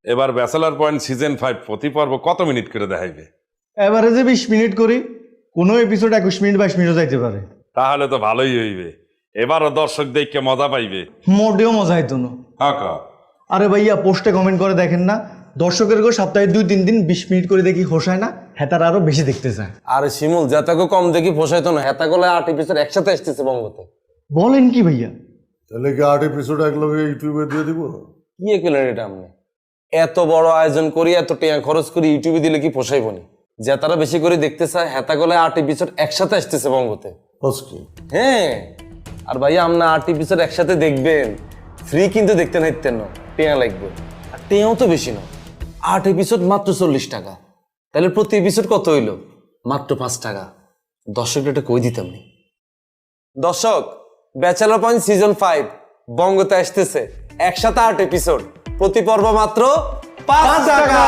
এবার bachelor point season 5 প্রতি পর্ব কত মিনিট করে দেখাইবে? এভারেজে 20 মিনিট করি, কোনো এপিসোড 21 মিনিট 22 মিনিটও যাইতে পারে। তাহলে তো ভালোই হইবে, এবারও দর্শক দেখে মজা পাইবে। মোটেও মজা হইতো না। হ্যাঁ, আরে ভাইয়া পোস্টে কমেন্ট করে দেখেন না, দর্শকের সপ্তাহে 2-3 দিন 20 মিনিট করে দেখি হোসায় না, হেতার আরো বেশি দেখতে চায়। আরে শিমুল, যেটাকে কম দেখি পোষাইতো না, হেতা গলে 8 এপিসোড একসাথে আসতেছে বঙ্গতে। বলেন কি ভাইয়া? তাহলে কি 8 এপিসোড একলগে ইউটিউবে দিয়ে দিব? কি একেলেন এটা আপনি? এত বড় আয়োজন করি, এত টাকা খরচ করি, ইউটিউবে দিলে কি পোষাইবনি? যেতারা বেশি করে দেখতে চায়, হেতা গলে 8 এপিসোড একসাথে আসতেছে বঙ্গতে। হসকি হ্যাঁ, আর ভাইয়া আপনি 8 এপিসোড একসাথে দেখবেন, ফ্রি কিন্তু দেখতে নাইতেন না, টেয়া লাগবে। আর টেয়াও তো বেশি না, 8 এপিসোড মাত্র 40 টাকা। তাহলে প্রতি এপিসোড কত হইলো? মাত্র 5 টাকা। দর্শকটা এটা কই দিতাম নি। দর্শক, ব্যাচেলর পয়েন্ট সিজন 5 বঙ্গতে আসতেছে, একসাথে 8 এপিসোড, প্রতি পর্ব মাত্র 5 টাকা।